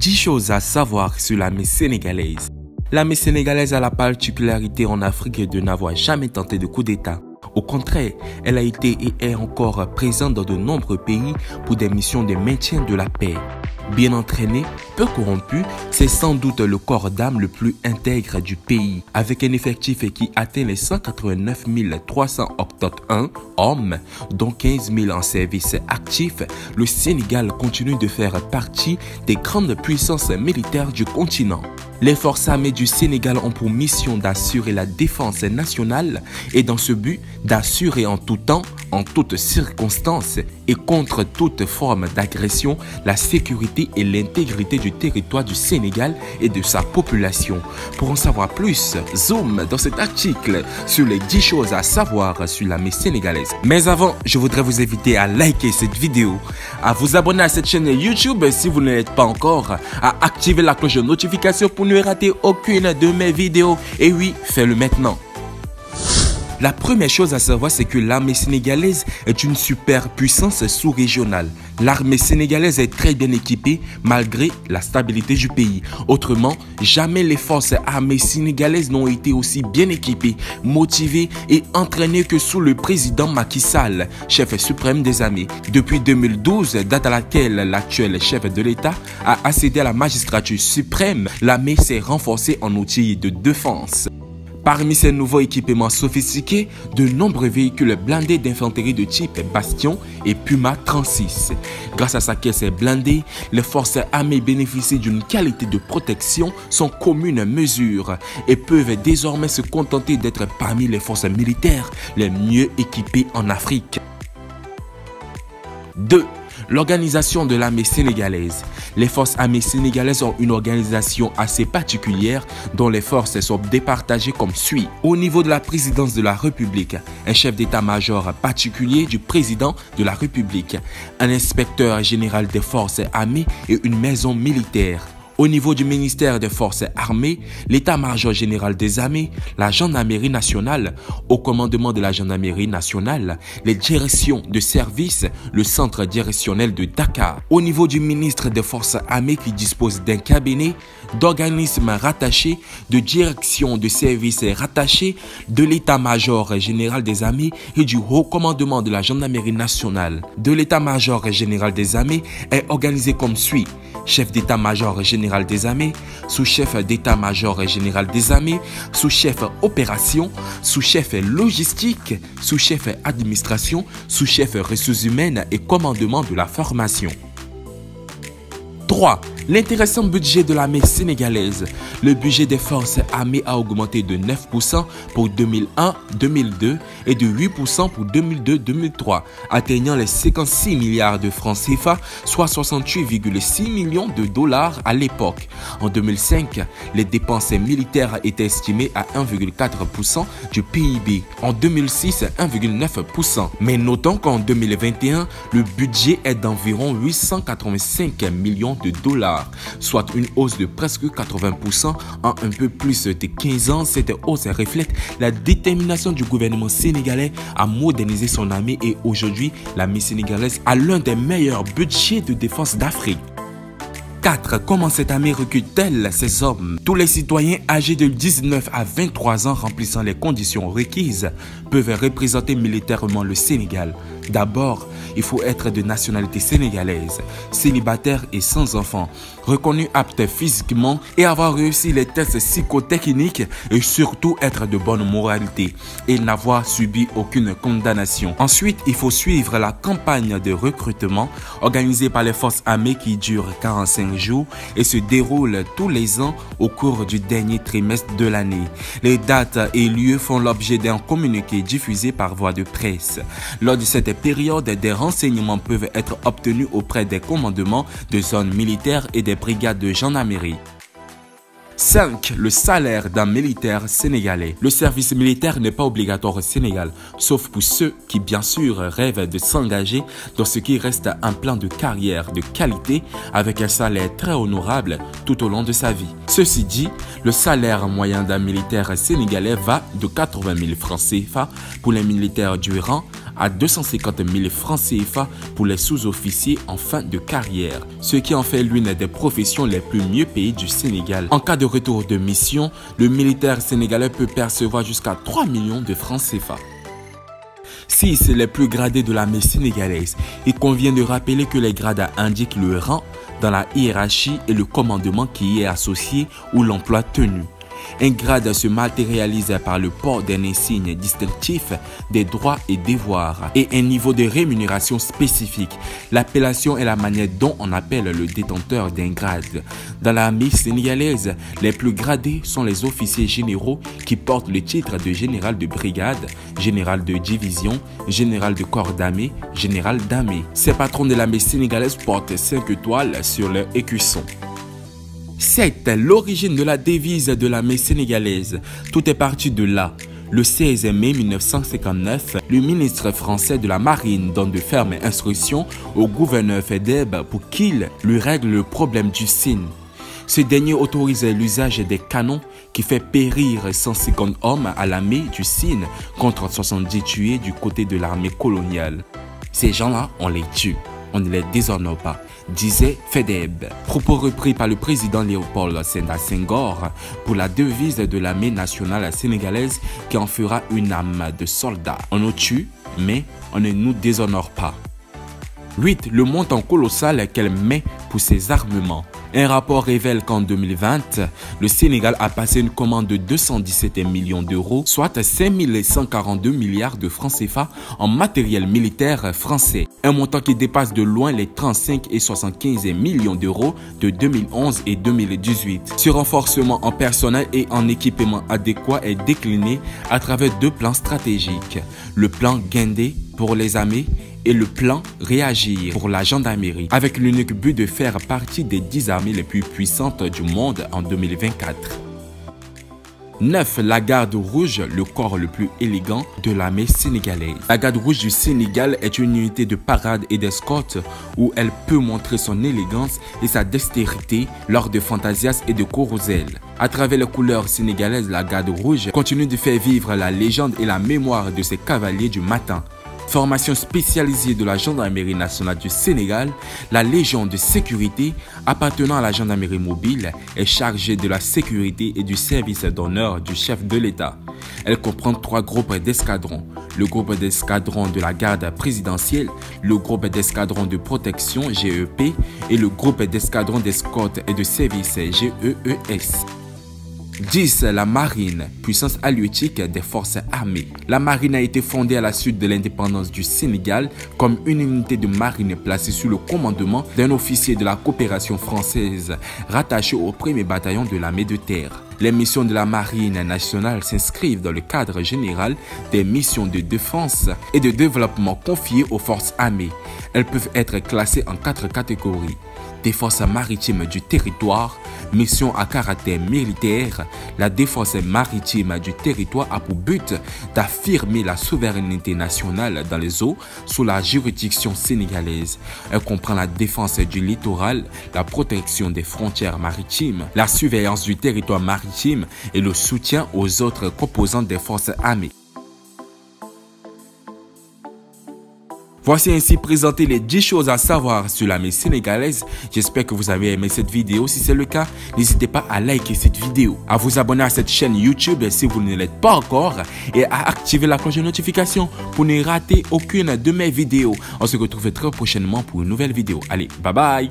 10 choses à savoir sur l'armée sénégalaise. L'armée sénégalaise a la particularité en Afrique de n'avoir jamais tenté de coup d'État. Au contraire, elle a été et est encore présente dans de nombreux pays pour des missions de maintien de la paix. Bien entraîné, peu corrompu, c'est sans doute le corps d'armes le plus intègre du pays, avec un effectif qui atteint les 189 381 hommes, dont 15 000 en service actif. Le Sénégal continue de faire partie des grandes puissances militaires du continent. Les forces armées du Sénégal ont pour mission d'assurer la défense nationale et dans ce but d'assurer en tout temps, en toutes circonstances et contre toute forme d'agression, la sécurité et l'intégrité du territoire du Sénégal et de sa population. Pour en savoir plus, zoom dans cet article sur les 10 choses à savoir sur l'armée sénégalaise. Mais avant, je voudrais vous inviter à liker cette vidéo, à vous abonner à cette chaîne YouTube si vous ne l'êtes pas encore, à activer la cloche de notification pour ne rater aucune de mes vidéos. Et oui, fais-le maintenant. La première chose à savoir, c'est que l'armée sénégalaise est une superpuissance sous-régionale. L'armée sénégalaise est très bien équipée malgré la stabilité du pays. Autrement, jamais les forces armées sénégalaises n'ont été aussi bien équipées, motivées et entraînées que sous le président Macky Sall, chef suprême des armées. Depuis 2012, date à laquelle l'actuel chef de l'État a accédé à la magistrature suprême, l'armée s'est renforcée en outils de défense. Parmi ces nouveaux équipements sophistiqués, de nombreux véhicules blindés d'infanterie de type Bastion et Puma 36. Grâce à sa caisse blindée, les forces armées bénéficient d'une qualité de protection sans commune mesure et peuvent désormais se contenter d'être parmi les forces militaires les mieux équipées en Afrique. 2. L'organisation de l'armée sénégalaise. Les forces armées sénégalaises ont une organisation assez particulière dont les forces sont départagées comme suit. Au niveau de la présidence de la République, un chef d'état-major particulier du président de la République, un inspecteur général des forces armées et une maison militaire. Au niveau du ministère des Forces armées, l'état-major général des armées, la gendarmerie nationale, au commandement de la gendarmerie nationale, les directions de service, le centre directionnel de Dakar. Au niveau du ministre des Forces armées qui dispose d'un cabinet, d'organismes rattachés, de directions de services rattachés, de l'état-major général des armées et du haut commandement de la gendarmerie nationale. De l'état-major général des armées est organisé comme suit. Chef d'état-major général des armées, sous-chef d'état-major général des armées, sous-chef opération, sous-chef logistique, sous-chef administration, sous-chef ressources humaines et commandement de la formation. 3. L'intéressant budget de l'armée sénégalaise. Le budget des forces armées a augmenté de 9% pour 2001-2002 et de 8% pour 2002-2003, atteignant les 56 milliards de francs CFA, soit 68,6 millions de dollars à l'époque. En 2005, les dépenses militaires étaient estimées à 1,4% du PIB. En 2006, 1,9%. Mais notons qu'en 2021, le budget est d'environ 885 millions de dollars, soit une hausse de presque 80% en un peu plus de 15 ans. Cette hausse reflète la détermination du gouvernement sénégalais à moderniser son armée et aujourd'hui, l'armée sénégalaise a l'un des meilleurs budgets de défense d'Afrique. 4. Comment cette armée recrute-t-elle ses hommes? Tous les citoyens âgés de 19 à 23 ans remplissant les conditions requises peuvent représenter militairement le Sénégal. D'abord, il faut être de nationalité sénégalaise, célibataire et sans enfant, reconnu apte physiquement et avoir réussi les tests psychotechniques et surtout être de bonne moralité et n'avoir subi aucune condamnation. Ensuite, il faut suivre la campagne de recrutement organisée par les forces armées qui dure 45 jours et se déroule tous les ans au cours du dernier trimestre de l'année. Les dates et lieux font l'objet d'un communiqué diffusé par voie de presse. Lors de cette période, des renseignements peuvent être obtenus auprès des commandements de zones militaires et des brigades de gendarmerie. 5. Le salaire d'un militaire sénégalais. Le service militaire n'est pas obligatoire au Sénégal, sauf pour ceux qui bien sûr rêvent de s'engager dans ce qui reste un plan de carrière de qualité avec un salaire très honorable tout au long de sa vie. Ceci dit, le salaire moyen d'un militaire sénégalais va de 80 000 francs CFA pour les militaires du rang à 250 000 francs CFA pour les sous-officiers en fin de carrière, ce qui en fait l'une des professions les plus mieux payées du Sénégal. En cas de retour de mission, le militaire sénégalais peut percevoir jusqu'à 3 millions de francs CFA. 6. Les plus gradés de l'armée sénégalaise. Il convient de rappeler que les grades indiquent le rang dans la hiérarchie et le commandement qui y est associé ou l'emploi tenu. Un grade se matérialise par le port d'un insigne distinctif, des droits et devoirs et un niveau de rémunération spécifique. L'appellation est la manière dont on appelle le détenteur d'un grade. Dans l'armée sénégalaise, les plus gradés sont les officiers généraux qui portent le titre de général de brigade, général de division, général de corps d'armée, général d'armée. Ces patrons de l'armée sénégalaise portent 5 étoiles sur leur écusson. 7. L'origine de la devise de l'armée sénégalaise. Tout est parti de là. Le 16 mai 1959, le ministre français de la Marine donne de fermes instructions au gouverneur Fedeb pour qu'il lui règle le problème du Sine. Ce dernier autorise l'usage des canons qui fait périr 150 hommes à l'armée du Sine contre 70 tués du côté de l'armée coloniale. Ces gens-là, on les tue. On ne les déshonore pas, disait Fedeb. Propos repris par le président Léopold Sédar Senghor pour la devise de l'armée nationale sénégalaise qui en fera une âme de soldat. On nous tue, mais on ne nous déshonore pas. 8. Le montant colossal qu'elle met pour ses armements. Un rapport révèle qu'en 2020, le Sénégal a passé une commande de 217 millions d'euros, soit 5 142 milliards de francs CFA en matériel militaire français. Un montant qui dépasse de loin les 35 et 75 millions d'euros de 2011 et 2018. Ce renforcement en personnel et en équipement adéquat est décliné à travers 2 plans stratégiques. Le plan Guindé pour les armées et le plan Réagir pour la gendarmerie, avec l'unique but de faire partie des 10 armées les plus puissantes du monde en 2024. 9. La garde rouge, le corps le plus élégant de l'armée sénégalaise. La garde rouge du Sénégal est une unité de parade et d'escorte où elle peut montrer son élégance et sa dextérité lors de fantasias et de corosels. À travers les couleurs sénégalaises, la garde rouge continue de faire vivre la légende et la mémoire de ses cavaliers du matin. Formation spécialisée de la gendarmerie nationale du Sénégal, la Légion de sécurité appartenant à la gendarmerie mobile est chargée de la sécurité et du service d'honneur du chef de l'État. Elle comprend 3 groupes d'escadrons, le groupe d'escadron de la garde présidentielle, le groupe d'escadron de protection GEP et le groupe d'escadron d'escorte et de service GEES. 10. La marine, puissance halieutique des forces armées. La marine a été fondée à la suite de l'indépendance du Sénégal comme une unité de marine placée sous le commandement d'un officier de la coopération française rattaché au 1er bataillon de l'armée de terre. Les missions de la marine nationale s'inscrivent dans le cadre général des missions de défense et de développement confiées aux forces armées. Elles peuvent être classées en 4 catégories. Défense maritime du territoire, mission à caractère militaire. La défense maritime du territoire a pour but d'affirmer la souveraineté nationale dans les eaux sous la juridiction sénégalaise. Elle comprend la défense du littoral, la protection des frontières maritimes, la surveillance du territoire maritime et le soutien aux autres composantes des forces armées. Voici ainsi présenté les 10 choses à savoir sur l'armée sénégalaise. J'espère que vous avez aimé cette vidéo. Si c'est le cas, n'hésitez pas à liker cette vidéo, à vous abonner à cette chaîne YouTube si vous ne l'êtes pas encore et à activer la cloche de notification pour ne rater aucune de mes vidéos. On se retrouve très prochainement pour une nouvelle vidéo. Allez, bye bye!